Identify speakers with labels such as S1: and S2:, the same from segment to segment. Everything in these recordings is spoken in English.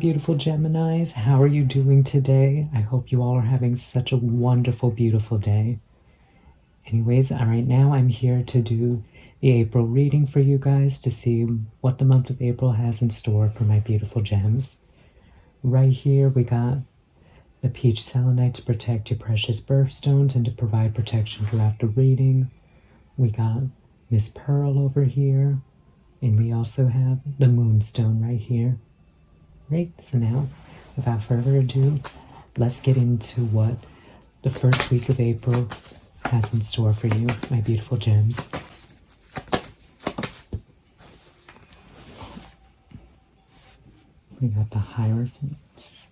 S1: beautiful Geminis. How are you doing today? I hope you all are having such a wonderful, beautiful day. Anyways, right now I'm here to do the April reading for you guys to see what the month of April has in store for my beautiful gems. Right here we got the peach selenite to protect your precious birthstones and to provide protection throughout the reading. We got Miss Pearl over here, and we also have the moonstone right here. Right, so now, without further ado, let's get into what the first week of April has in store for you, my beautiful gems. We got the Hierophants.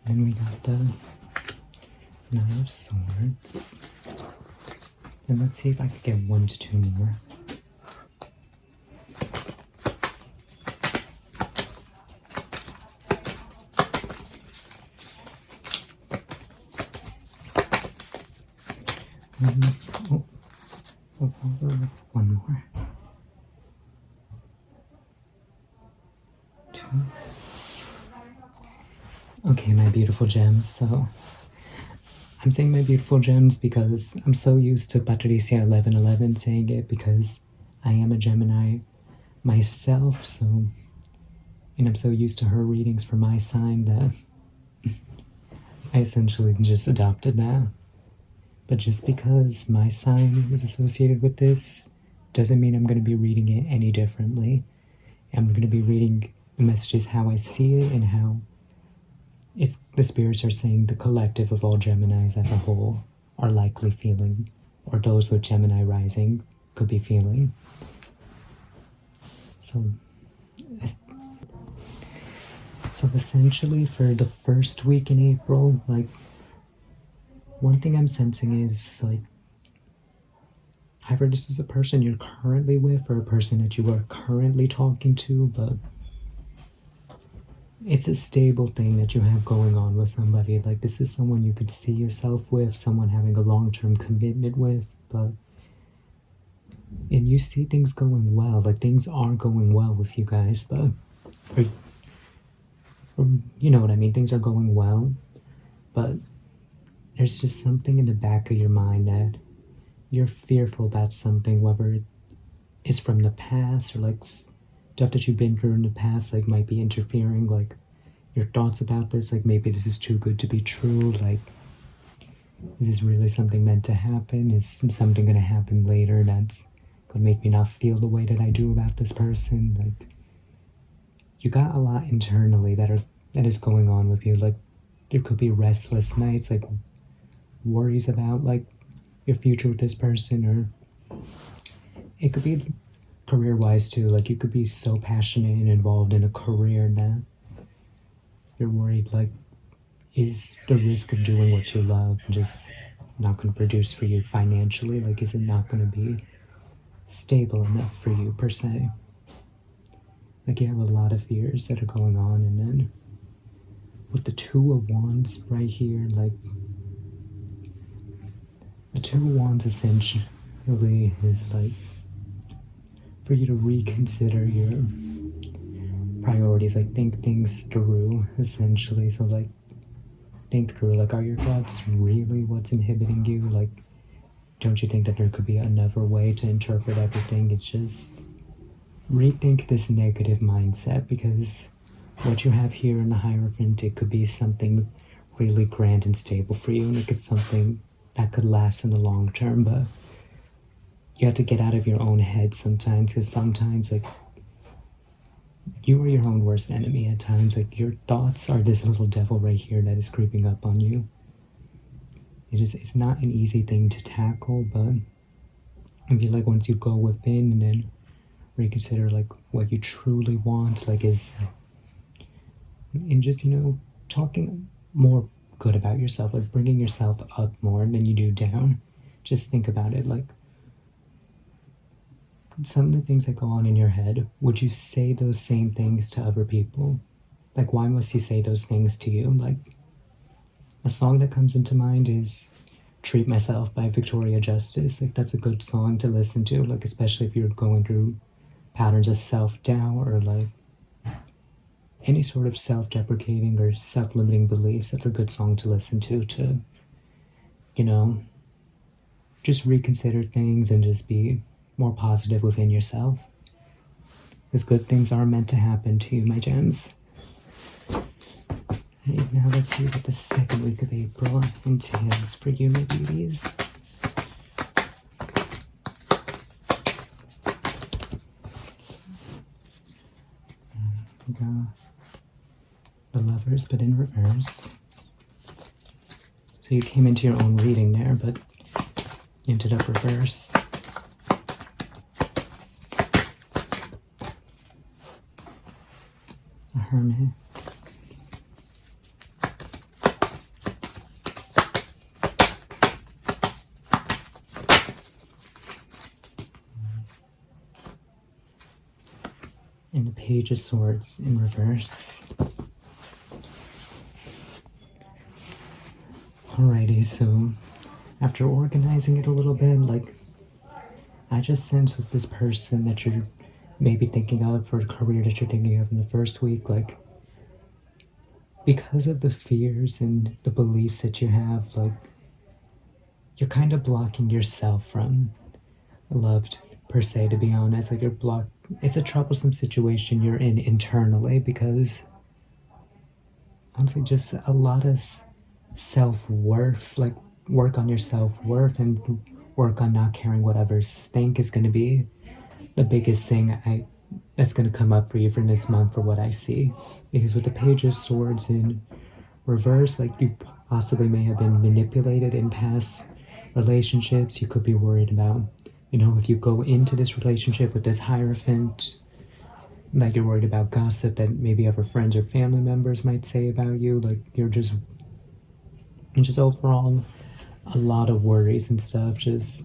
S1: Then we got the Nine of Swords. And let's see if I could get 1 to 2 more. One more. 2. Okay, my beautiful gems, so I'm saying my beautiful gems because I'm so used to Patricia 1111 saying it because I am a Gemini myself, so, and I'm so used to her readings for my sign that I essentially just adopted that. But just because my sign is associated with this doesn't mean I'm going to be reading it any differently. I'm going to be reading the messages how I see it and how the spirits are saying the collective of all Geminis as a whole are likely feeling, or those with Gemini rising could be feeling. So essentially for the first week in April, like, one thing I'm sensing is, like, either this is a person you're currently with or a person that you are currently talking to, but it's a stable thing that you have going on with somebody. Like, this is someone you could see yourself with, someone having a long-term commitment with, and you see things going well. Like, things are going well with you guys, but, you know what I mean, things are going well, but there's just something in the back of your mind that you're fearful about something, whether it is from the past or like stuff that you've been through in the past, like might be interfering, like your thoughts about this, like maybe this is too good to be true, like is this really something meant to happen? Is something going to happen later that's going to make me not feel the way that I do about this person? Like, you got a lot internally that is going on with you. Like, there could be restless nights, like worries about like your future with this person, or it could be career-wise too. Like, you could be so passionate and involved in a career that you're worried, like, is the risk of doing what you love just not going to produce for you financially? Like, is it not going to be stable enough for you per se? Like, you have a lot of fears that are going on, and then with the Two of Wands right here, like, the Two of Wands essentially is like for you to reconsider your priorities, like think things through essentially. So like, think through, like, are your thoughts really what's inhibiting you? Like, don't you think that there could be another way to interpret everything? It's just rethink this negative mindset, because what you have here in the Hierophant, it could be something really grand and stable for you, and it could something that could last in the long term, but you have to get out of your own head sometimes, because sometimes, like, you are your own worst enemy at times. Like, your thoughts are this little devil right here that is creeping up on you. It's not an easy thing to tackle, but I feel like once you go within and then reconsider, like, what you truly want, like, and just, talking more good about yourself, like bringing yourself up more than you do down. Just think about it, like, some of the things that go on in your head, would you say those same things to other people? Like, why must you say those things to you? Like, a song that comes into mind is Treat Myself by Victoria Justice. Like, that's a good song to listen to, like, especially if you're going through patterns of self-doubt or like any sort of self-deprecating or self-limiting beliefs. That's a good song to listen to, you know, just reconsider things and just be more positive within yourself. Because good things are meant to happen to you, my gems. Right, now let's see what the second week of April entails for you, my beauties. We got the Lovers, but in reverse. So you came into your own reading there, but ended up reverse. A Hermit. And the Page of Swords in reverse. Alrighty, so after organizing it a little bit, like, I just sense with this person that you're maybe thinking of, or a career that you're thinking of in the first week, like, because of the fears and the beliefs that you have, like, you're kind of blocking yourself from love, per se, to be honest. Like, it's a troublesome situation you're in internally, because honestly, just a lot of self-worth, like, work on your self-worth and work on not caring what others think is going to be the biggest thing that's going to come up for you for this month, for what I see. Because with the Page of Swords in reverse, like, you possibly may have been manipulated in past relationships. You could be worried about, you know, if you go into this relationship with this Hierophant, like, you're worried about gossip that maybe other friends or family members might say about you. Like, you're just overall a lot of worries and stuff, just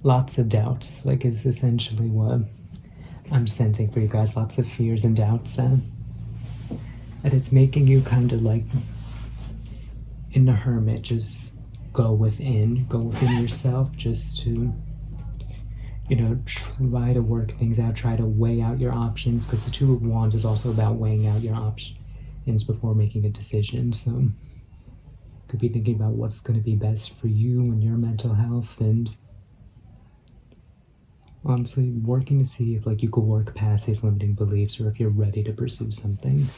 S1: lots of doubts, like, is essentially what I'm sensing for you guys. Lots of fears and doubts, and it's making you kind of like in the Hermit, just go within yourself, just to, you know, try to work things out, try to weigh out your options, because the Two of Wands is also about weighing out your options before making a decision. So could be thinking about what's going to be best for you and your mental health, and honestly working to see if, like, you could work past these limiting beliefs, or if you're ready to pursue something.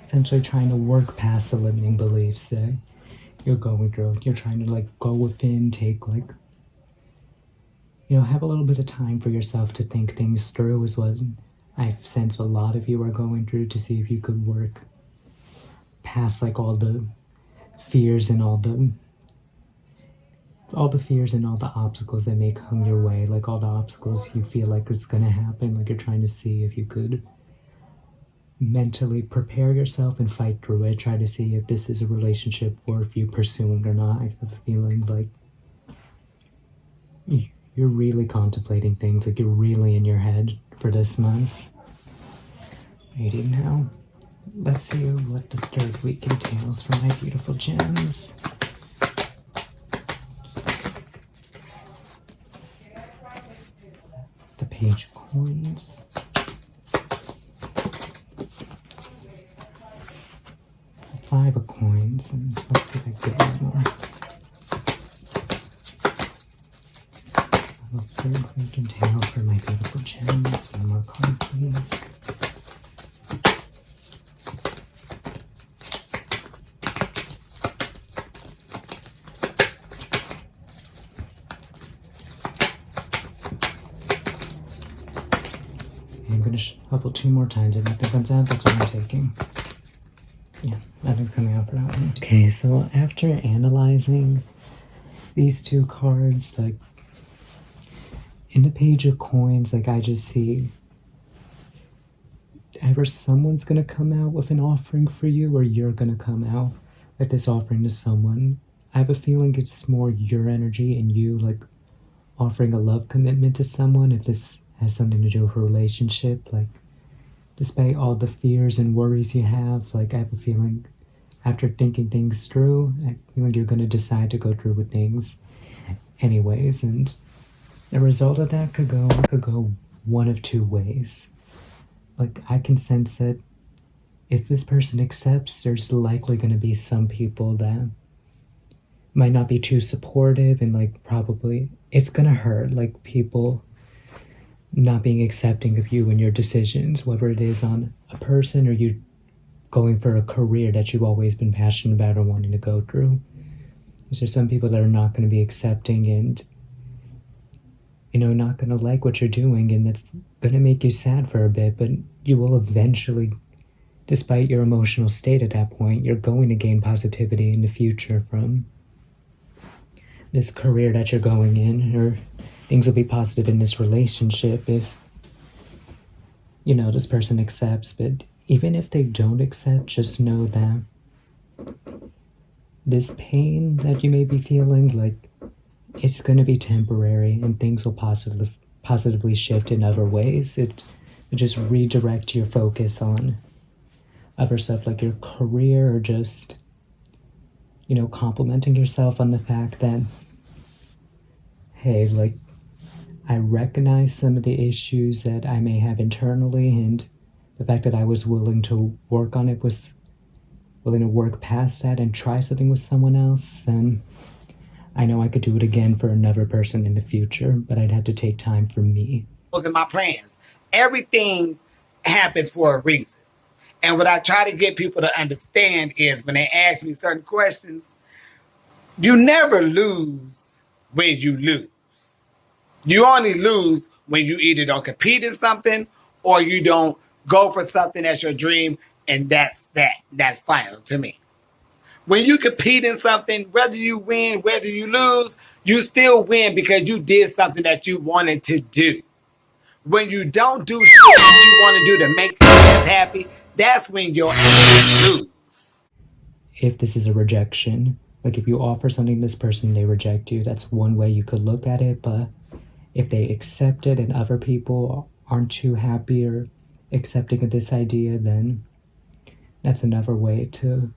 S1: Essentially trying to work past the limiting beliefs that you're going through. You're trying to, like, go within, take, like, you know, have a little bit of time for yourself to think things through, is what I sense a lot of you are going through, to see if you could work past, like, all the fears and all the fears and all the obstacles that may come your way, like all the obstacles you feel like it's gonna happen. Like, you're trying to see if you could mentally prepare yourself and fight through it. Try to see if this is a relationship worth you pursuing or not. I have a feeling like you're really contemplating things, like, you're really in your head for this month. Alrighty, now let's see what the third week entails for my beautiful gems. The Page of Coins. The Five of Coins, and let's see if I can get one more. The third week entails for my beautiful gems. One more card, please. I'm going to shuffle 2 more times. If nothing comes out, that's all I'm taking. Yeah, nothing's coming out for that one. Okay, so after analyzing these 2 cards, like, in the Page of Coins, like, I just see either someone's going to come out with an offering for you, or you're going to come out with this offering to someone. I have a feeling it's more your energy and you, like, offering a love commitment to someone, if this has something to do with a relationship. Like, despite all the fears and worries you have, like, I have a feeling after thinking things through, I feel like you're going to decide to go through with things anyways, and the result of that could go one of two ways. Like, I can sense that if this person accepts, there's likely going to be some people that might not be too supportive, and like probably it's going to hurt, like people not being accepting of you and your decisions, whether it is on a person or you going for a career that you've always been passionate about or wanting to go through. There's some people that are not going to be accepting and, not going to like what you're doing, and that's going to make you sad for a bit, but you will eventually, despite your emotional state at that point, you're going to gain positivity in the future from this career that you're going in, or things will be positive in this relationship if, this person accepts. But even if they don't accept, just know that this pain that you may be feeling, like, it's going to be temporary and things will positively shift in other ways. It just redirect your focus on other stuff like your career, or just, complimenting yourself on the fact that, hey, like, I recognize some of the issues that I may have internally, and the fact that I was willing to work on it, was willing to work past that and try something with someone else, then I know I could do it again for another person in the future, but I'd have to take time for me.
S2: Those are my plans. Everything happens for a reason. And what I try to get people to understand is when they ask me certain questions, you never lose when you lose. You only lose when you either don't compete in something or you don't go for something that's your dream, and that's that. That's final to me. When you compete in something, whether you win, whether you lose, you still win because you did something that you wanted to do. When you don't do shit that you want to do to make others happy, that's when you're lose.
S1: If this is a rejection, like if you offer something to this person, they reject you, that's one way you could look at it. But if they accept it and other people aren't too happy or accepting of this idea, then that's another way to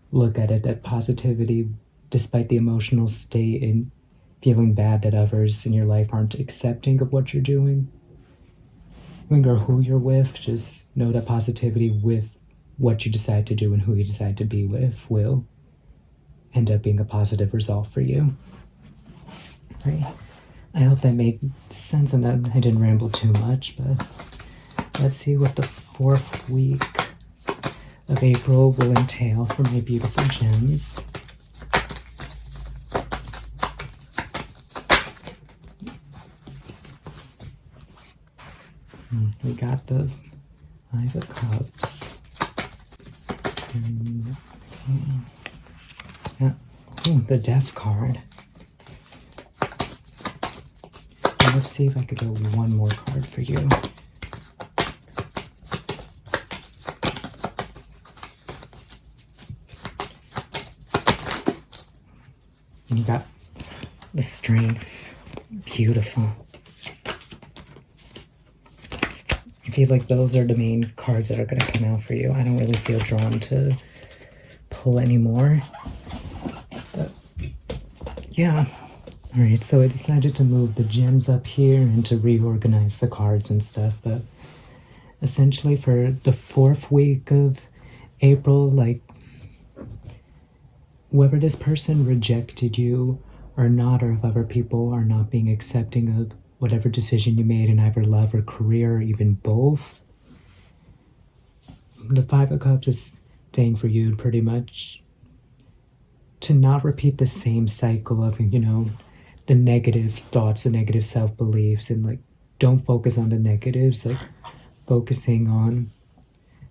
S1: look at it, that positivity, despite the emotional state and feeling bad that others in your life aren't accepting of what you're doing, or who you're with, just know that positivity with what you decide to do and who you decide to be with will end up being a positive result for you. Right? I hope that made sense and that I didn't ramble too much, but let's see what the 4th week of April will entail for my beautiful gems. We got the 5 of Cups. Yeah. Oh, the Death card. And let's see if I could get one more card for you. And you got the Strength. Beautiful. I feel like those are the main cards that are going to come out for you. I don't really feel drawn to pull any more. But yeah. Alright, so I decided to move the gems up here and to reorganize the cards and stuff. But essentially for the 4th week of April, like, whether this person rejected you or not, or if other people are not being accepting of whatever decision you made in either love or career, or even both, the 5 of Cups is saying for you pretty much to not repeat the same cycle of, the negative thoughts, the negative self-beliefs, and like, don't focus on the negatives, like focusing on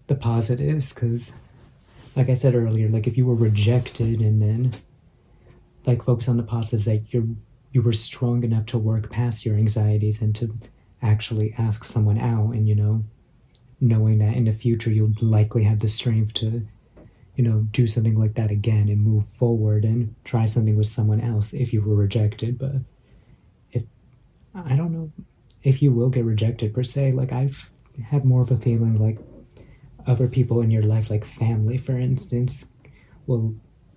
S1: the positives, because like I said earlier, like if you were rejected and then like focus on the positives, like you were strong enough to work past your anxieties and to actually ask someone out, and knowing that in the future you'll likely have the strength to do something like that again and move forward and try something with someone else if you were rejected. But I don't know if you will get rejected per se. Like, I've had more of a feeling like other people in your life, like family for instance,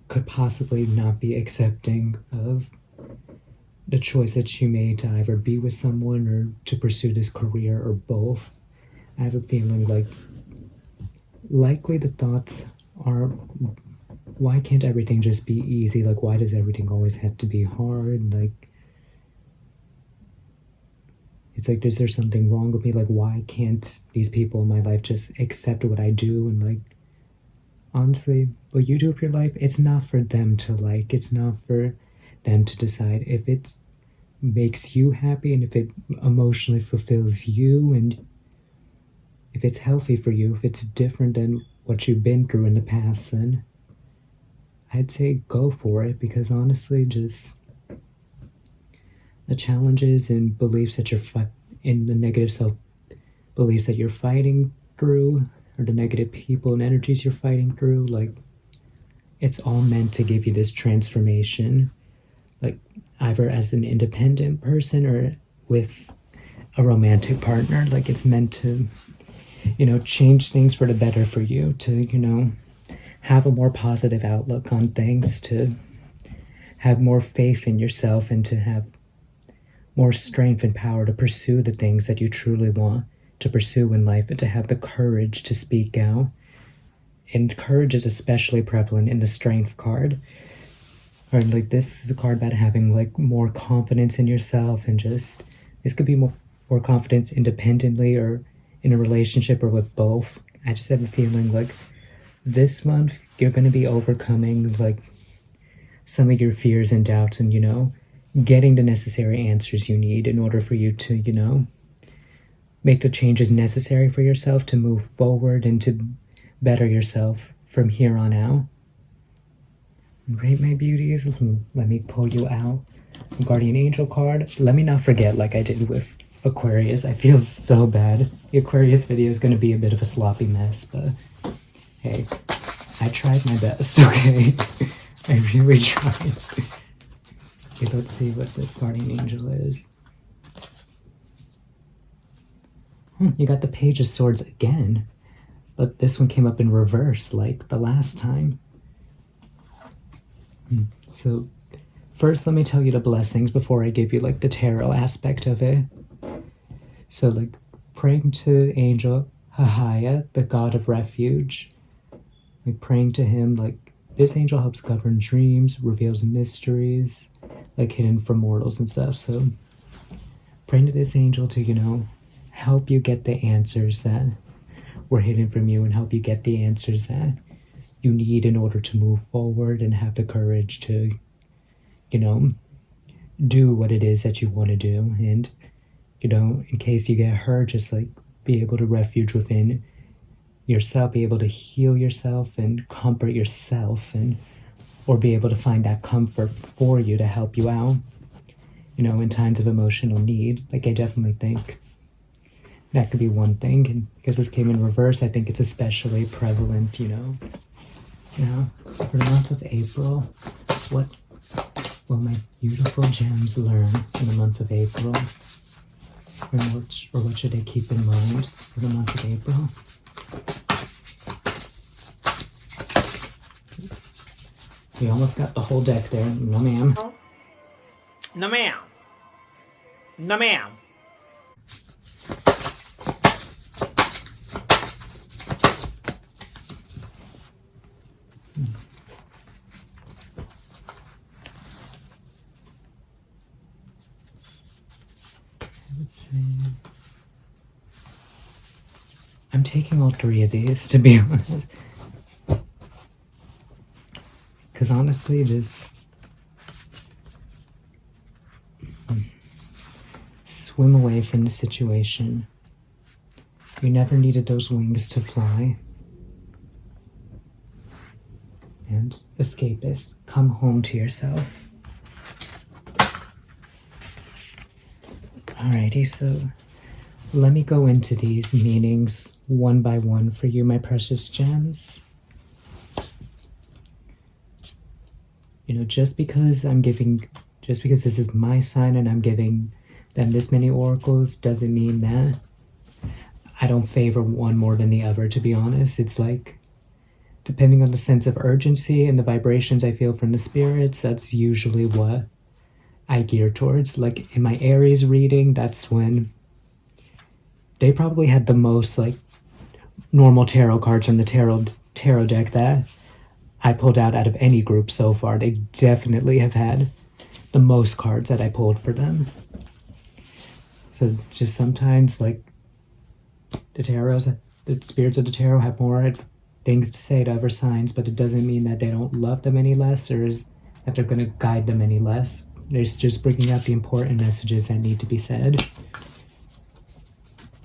S1: could possibly not be accepting of the choice that you made to either be with someone or to pursue this career or both. I have a feeling like likely the thoughts are, why can't everything just be easy? Like, why does everything always have to be hard? Like, it's like, is there something wrong with me? Like, why can't these people in my life just accept what I do? And like, honestly, what you do with your life, it's not for them to like. It's not for them to decide. If it makes you happy and if it emotionally fulfills you and if it's healthy for you, if it's different than what you've been through in the past, then I'd say go for it, because honestly, just the challenges and beliefs that you're in the negative self beliefs that you're fighting through, or the negative people and energies you're fighting through, like, it's all meant to give you this transformation, like either as an independent person or with a romantic partner. Like, it's meant to, change things for the better for you, to, have a more positive outlook on things, to have more faith in yourself, and to have more strength and power to pursue the things that you truly want to pursue in life, and to have the courage to speak out. And courage is especially prevalent in the strength card. Or like, this is a card about having like more confidence in yourself, and just, this could be more confidence independently or in a relationship or with both. I just have a feeling like this month you're going to be overcoming like some of your fears and doubts, and getting the necessary answers you need in order for you to make the changes necessary for yourself to move forward and to better yourself from here on out. Great, my beauties. Let me pull you out a guardian angel card. Let me not forget, like I did with Aquarius. I feel so bad. The Aquarius video is going to be a bit of a sloppy mess, but hey, I tried my best, okay? I really tried. Okay, let's see what this guardian angel is. You got the Page of Swords again, but this one came up in reverse like the last time. So first, let me tell you the blessings before I give you like the tarot aspect of it. So like, praying to angel Higgie, the god of refuge, like praying to him, like this angel helps govern dreams, reveals mysteries like hidden from mortals and stuff. So praying to this angel to help you get the answers that were hidden from you, and help you get the answers that you need in order to move forward and have the courage to do what it is that you want to do. And in case you get hurt, just like be able to refuge within yourself, be able to heal yourself and comfort yourself, and or be able to find that comfort for you to help you out in times of emotional need. Like, I definitely think that could be one thing, and because this came in reverse, I think it's especially prevalent for the month of April. What will my beautiful gems learn in the month of April? Or what should they keep in mind for the month of April? We almost got the whole deck there. No, ma'am.
S2: No, ma'am. No, ma'am.
S1: I'm taking all three of these, to be honest. Because honestly, just swim away from the situation. You never needed those wings to fly. And escapist, come home to yourself. Alrighty, so let me go into these meanings one by one for you, my precious gems. Just because this is my sign and I'm giving them this many oracles doesn't mean that I don't favor one more than the other, to be honest. It's like, depending on the sense of urgency and the vibrations I feel from the spirits, that's usually what I gear towards. Like in my Aries reading, that's when they probably had the most like normal tarot cards from the tarot deck that I pulled out of any group so far. They definitely have had the most cards that I pulled for them. So just sometimes like the spirits of the tarot have more things to say to other signs, but it doesn't mean that they don't love them any less or that they're going to guide them any less. They're just bringing out the important messages that need to be said.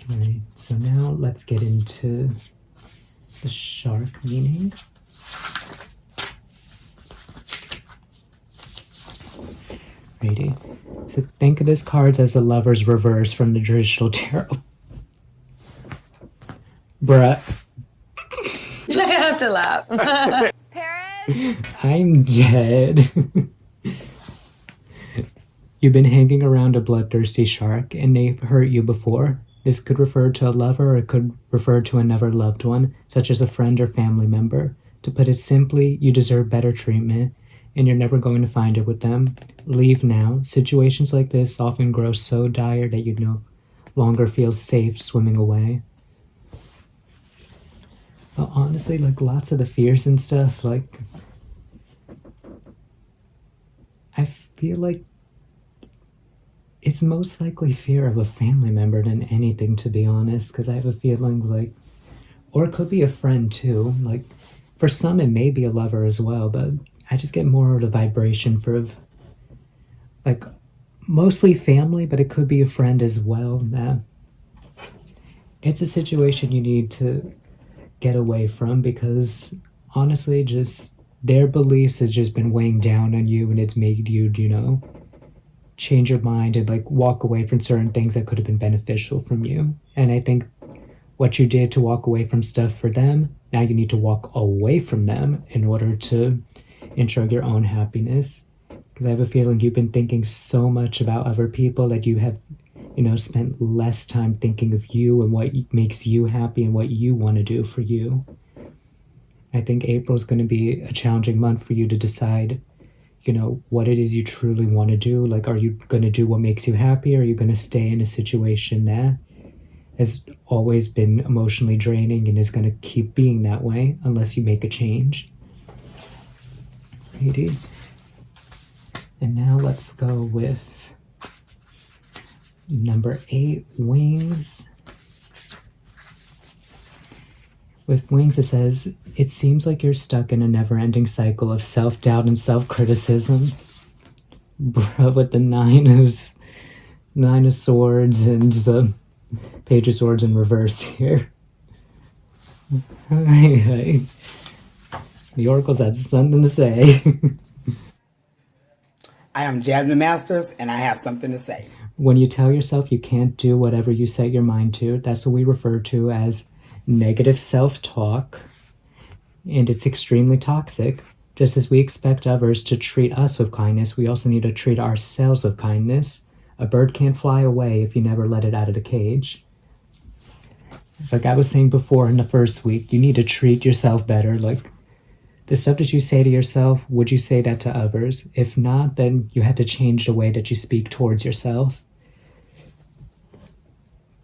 S1: All right, so now let's get into the shark meaning. Righty. So think of this cards as the Lover's reverse from the traditional tarot. Bruh.
S3: I have to laugh.
S4: Paris?
S1: I'm dead. You've been hanging around a bloodthirsty shark and they've hurt you before. This could refer to a lover or it could refer to another loved one, such as a friend or family member. To put it simply, you deserve better treatment and you're never going to find it with them. Leave now. Situations like this often grow so dire that you no longer feel safe swimming away. But honestly, like lots of the fears and stuff, like I feel like it's most likely fear of a family member than anything, to be honest, because I have a feeling like, or it could be a friend too. Like for some, it may be a lover as well, but I just get more of the vibration for like mostly family, but it could be a friend as well. That it's a situation you need to get away from because honestly, just their beliefs has just been weighing down on you and it's made you, change your mind and like walk away from certain things that could have been beneficial from you. And I think what you did to walk away from stuff for them, now you need to walk away from them in order to ensure your own happiness. Because I have a feeling you've been thinking so much about other people that you have, spent less time thinking of you and what makes you happy and what you want to do for you. I think April's going to be a challenging month for you to decide, what it is you truly want to do. Like, are you going to do what makes you happy? Or are you going to stay in a situation that has always been emotionally draining and is going to keep being that way unless you make a change? Righty. And now let's go with number 8, wings. With wings, it says, it seems like you're stuck in a never-ending cycle of self-doubt and self-criticism. Bruh, with the Nine of Swords and the Page of Swords in reverse here. The Oracle's had something to say.
S2: I am Jasmine Masters, and I have something to say.
S1: When you tell yourself you can't do whatever you set your mind to, that's what we refer to as negative self-talk, and it's extremely toxic. Just as we expect others to treat us with kindness, we also need to treat ourselves with kindness. A bird can't fly away if you never let it out of the cage. Like I was saying before in the first week, you need to treat yourself better. Like the stuff that you say to yourself, would you say that to others? If not, then you have to change the way that you speak towards yourself.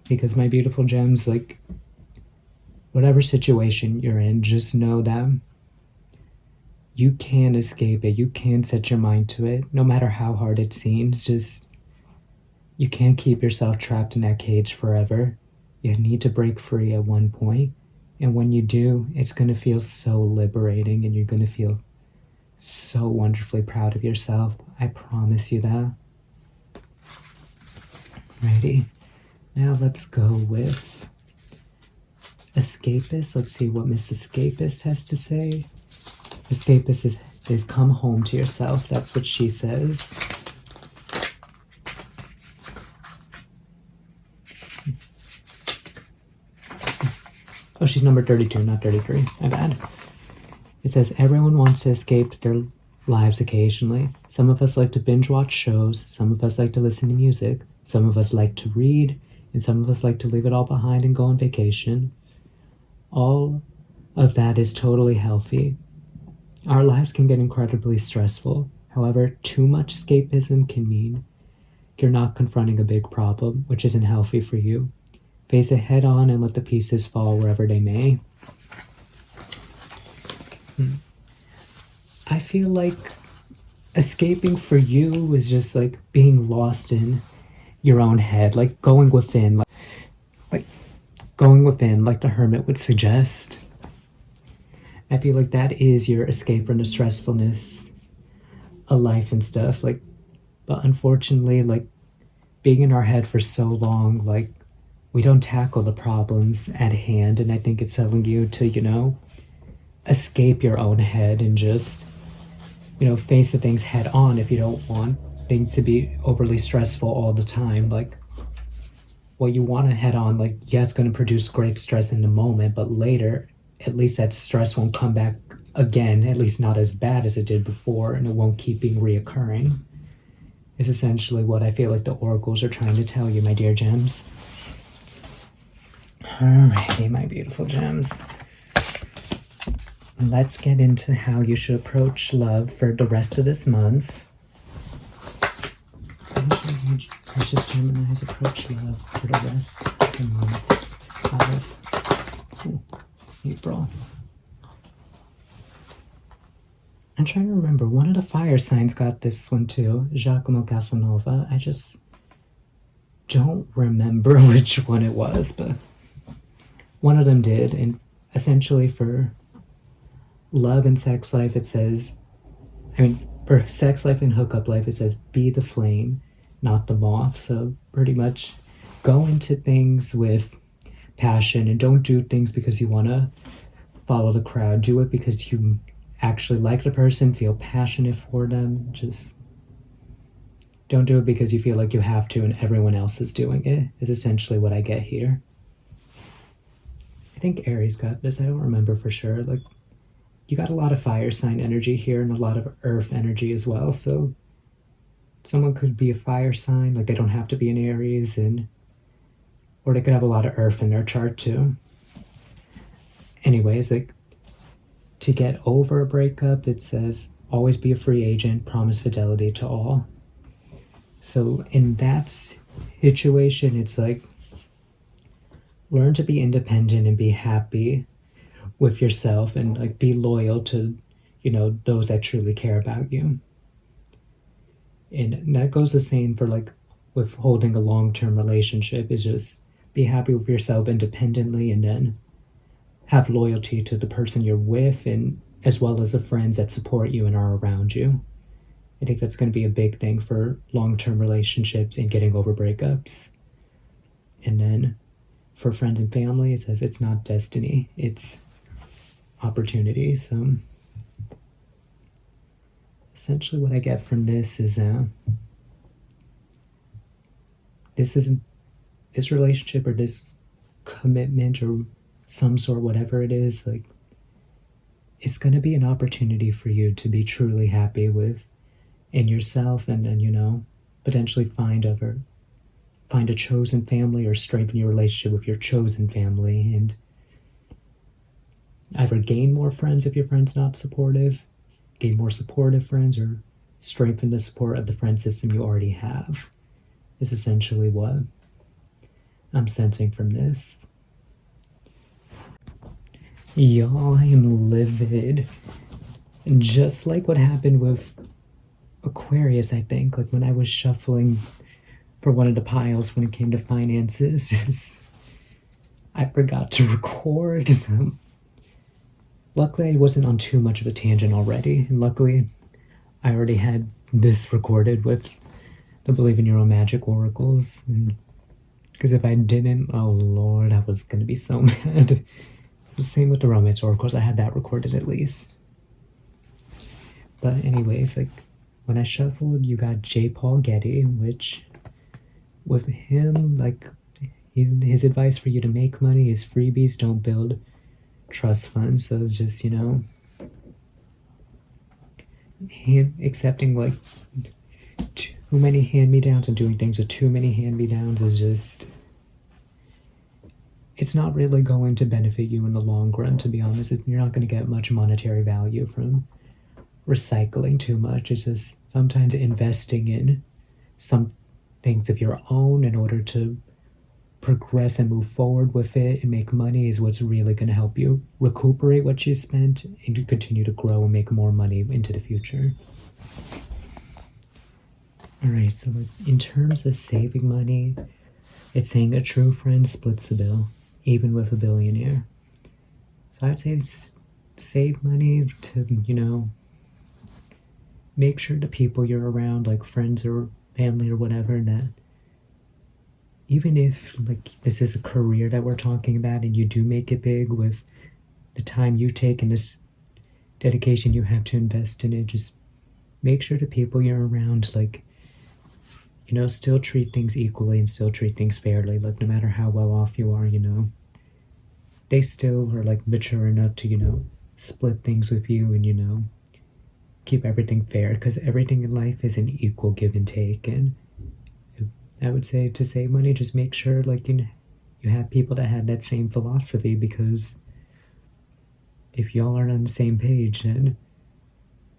S1: Because my beautiful gems, like whatever situation you're in, just know that you can escape it. You can set your mind to it, no matter how hard it seems. Just, you can't keep yourself trapped in that cage forever. You need to break free at one point. And when you do, it's going to feel so liberating and you're going to feel so wonderfully proud of yourself. I promise you that. Ready? Now let's go with Escapist. Let's see what Miss Escapist has to say. Escapist is come home to yourself. That's what she says. Oh, she's number 32, not 33. My bad. It says, everyone wants to escape their lives occasionally. Some of us like to binge watch shows. Some of us like to listen to music. Some of us like to read. And some of us like to leave it all behind and go on vacation. All of that is totally healthy. Our lives can get incredibly stressful. However, too much escapism can mean you're not confronting a big problem, which isn't healthy for you. Face it head on and let the pieces fall wherever they may. I feel like escaping for you is just like being lost in your own head, like going within, like going within, like the hermit would suggest. I feel like that is your escape from the stressfulness of life and stuff. Like, but unfortunately, like being in our head for so long, like we don't tackle the problems at hand. And I think it's telling you to, escape your own head and just, face the things head on if you don't want things to be overly stressful all the time. Like, what you want to head on, like, yeah, it's going to produce great stress in the moment, but later, at least that stress won't come back again, at least not as bad as it did before, and it won't keep being reoccurring. Is essentially what I feel like the oracles are trying to tell you, my dear gems. Alrighty, my beautiful gems. Let's get into how you should approach love for the rest of this month. Precious Gemini's approach love for the rest of the month of April. I'm trying to remember. One of the fire signs got this one too. Giacomo Casanova. I just don't remember which one it was, but one of them did. And essentially for love and sex life, it says, for sex life and hookup life, it says, be the flame, not the moth. So pretty much go into things with passion and don't do things because you want to follow the crowd. Do it because you actually like the person, feel passionate for them. Just don't do it because you feel like you have to and everyone else is doing it, is essentially what I get here. I think Aries got this. I don't remember for sure. Like, you got a lot of fire sign energy here and a lot of earth energy as well. So someone could be a fire sign, like they don't have to be an Aries, or they could have a lot of earth in their chart too. Anyways, like, to get over a breakup, it says, always be a free agent, promise fidelity to all. So in that situation, it's like, learn to be independent and be happy with yourself and like be loyal to, those that truly care about you. And that goes the same for like with holding a long-term relationship, is just be happy with yourself independently and then have loyalty to the person you're with, and as well as the friends that support you and are around you. I think that's going to be a big thing for long-term relationships and getting over breakups. And then for friends and family, it says it's not destiny, it's opportunity. So essentially what I get from this is this relationship or this commitment or some sort, whatever it is, like, it's going to be an opportunity for you to be truly happy with in yourself, and then potentially find a chosen family or strengthen your relationship with your chosen family, and either gain more friends if your friend's not supportive, gain more supportive friends, or strengthen the support of the friend system you already have, is essentially what I'm sensing from this. Y'all, I am livid. And just like what happened with Aquarius, I think, like when I was shuffling for one of the piles when it came to finances, I forgot to record some. Luckily, I wasn't on too much of a tangent already, and luckily, I already had this recorded with the Believe in Your Own Magic oracles, and because if I didn't, oh lord, I was gonna be so mad. The same with the romance oracles, I had that recorded at least. But anyways, like, when I shuffled, you got J. Paul Getty, which, with him, like, his advice for you to make money is freebies, don't build trust funds. So it's just, accepting, like, too many hand-me-downs and doing things with too many hand-me-downs is just it's not really going to benefit you in the long run, to be honest. You're not going to get much monetary value from recycling too much. It's just sometimes investing in some things of your own in order to progress and move forward with it and make money is what's really going to help you recuperate what you spent and to continue to grow and make more money into the future. All right, so in terms of saving money, it's saying a true friend splits the bill, even with a billionaire. So I'd say save money to, make sure the people you're around, like friends or family or whatever, that even if this is a career that we're talking about and you do make it big with the time you take and this dedication you have to invest in it, just make sure the people you're around, still treat things equally and still treat things fairly. No matter how well off you are, they still are mature enough to, split things with you and, keep everything fair, because everything in life is an equal give and take. And I would say to save money, just make sure you have people that have that same philosophy, because if y'all aren't on the same page, then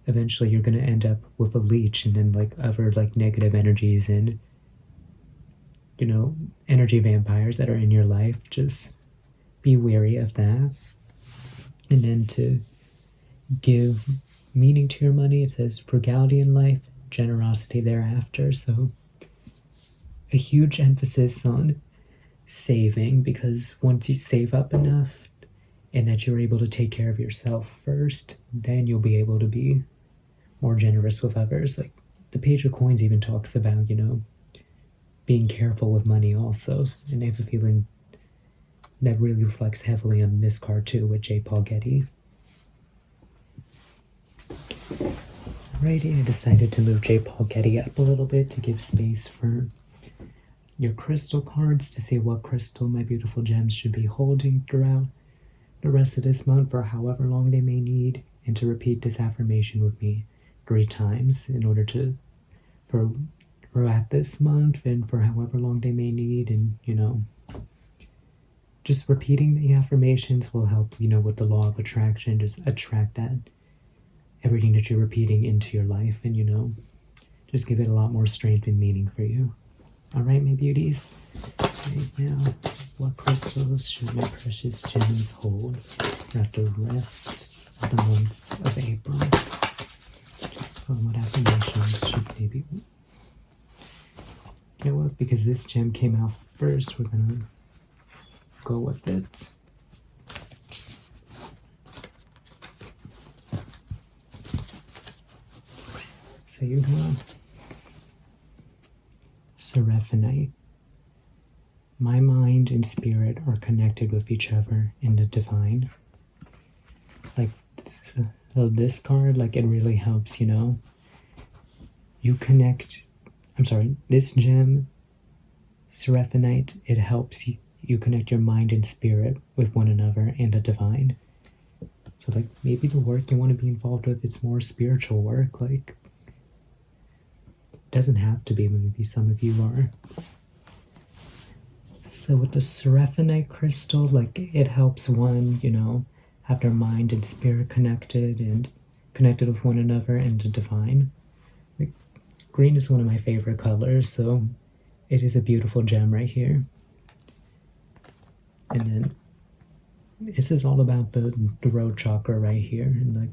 S1: eventually you're going to end up with a leech and then other negative energies and energy vampires that are in your life. Just be wary of that. And then to give meaning to your money, it says frugality in life, generosity thereafter. So a huge emphasis on saving, because once you save up enough and that you're able to take care of yourself first, then you'll be able to be more generous with others. The Page of Coins even talks about, being careful with money also. And I have a feeling that really reflects heavily on this card too with J. Paul Getty. Alrighty, I decided to move J. Paul Getty up a little bit to give space for your crystal cards to see what crystal my beautiful gems should be holding throughout the rest of this month for however long they may need, and to repeat this affirmation with me 3 times in order to, throughout this month and for however long they may need. And, just repeating the affirmations will help, with the law of attraction, just attract that, everything that you're repeating into your life and, just give it a lot more strength and meaning for you. All right, my beauties. Right now, what crystals should my precious gems hold throughout the rest of the month of April? What affirmations should they be? You know what? Because this gem came out first, we're gonna go with it. So you have Seraphinite. My mind and spirit are connected with each other in the divine. This card, it really helps, you connect. This gem, Seraphinite, it helps you connect your mind and spirit with one another and the divine. So, maybe the work you want to be involved with, it's more spiritual work. It doesn't have to be, maybe some of you are. So with the Seraphinite crystal, it helps one, have their mind and spirit connected and connected with one another and the divine. Green is one of my favorite colors, so it is a beautiful gem right here. And then this is all about the root chakra right here. And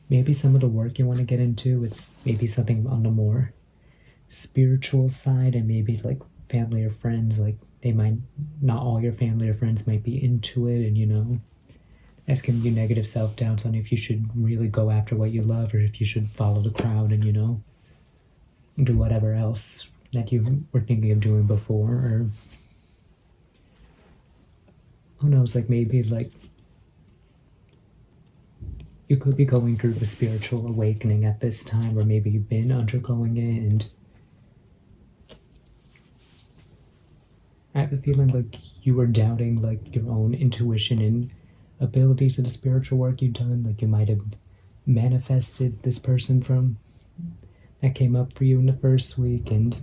S1: maybe some of the work you want to get into, it's maybe something on the more spiritual side, and maybe family or friends, they might, not all your family or friends might be into it, and that's giving you negative self-doubts on if you should really go after what you love or if you should follow the crowd and do whatever else that you were thinking of doing before. Or who knows, maybe you could be going through a spiritual awakening at this time, or maybe you've been undergoing it, and I have a feeling you were doubting your own intuition and abilities of the spiritual work you've done. You might have manifested this person that came up for you in the first week, and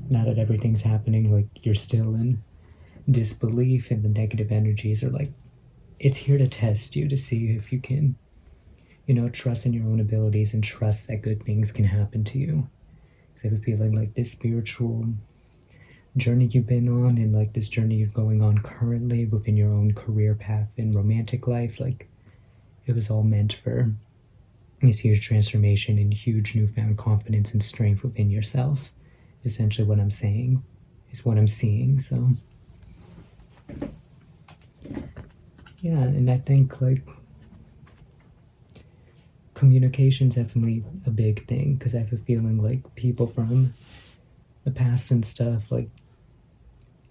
S1: now that everything's happening, you're still in disbelief in the negative energies, or like it's here to test you to see if you can, trust in your own abilities and trust that good things can happen to you. Because I have a feeling like this spiritual journey you've been on, and like this journey you're going on currently within your own career path and romantic life, like it was all meant for this huge transformation and huge newfound confidence and strength within yourself. Essentially what I'm saying is what I'm seeing. So yeah, and I think like communication's definitely a big thing, because I have a feeling like people from the past and stuff, like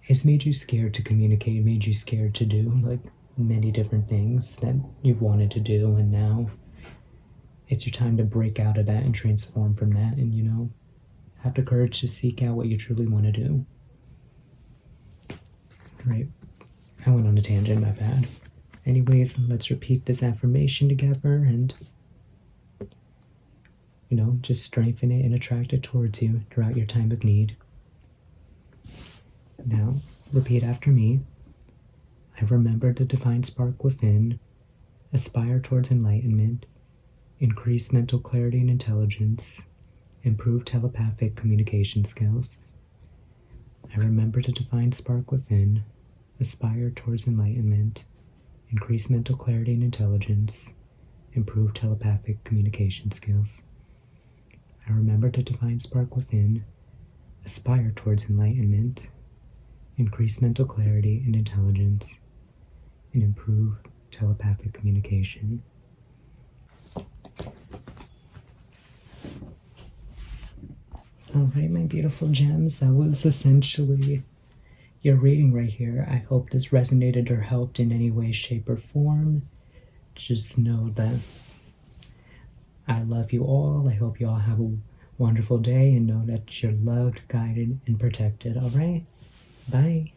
S1: it's made you scared to communicate, made you scared to do like many different things that you wanted to do, and now it's your time to break out of that and transform from that, and have the courage to seek out what you truly want to do. Right, I went on a tangent, my bad. Anyways, let's repeat this affirmation together and just strengthen it and attract it towards you throughout your time of need. Now, repeat after me. I remember the divine spark within, aspire towards enlightenment, increase mental clarity and intelligence, improve telepathic communication skills. I remember the divine spark within, aspire towards enlightenment, increase mental clarity and intelligence, improve telepathic communication skills. I remember the divine spark within, aspire towards enlightenment, increase mental clarity and intelligence, and improve telepathic communication. Alright, my beautiful gems, that was essentially your reading right here. I hope this resonated or helped in any way, shape, or form. Just know that I love you all. I hope you all have a wonderful day, and know that you're loved, guided, and protected. Alright? Bye.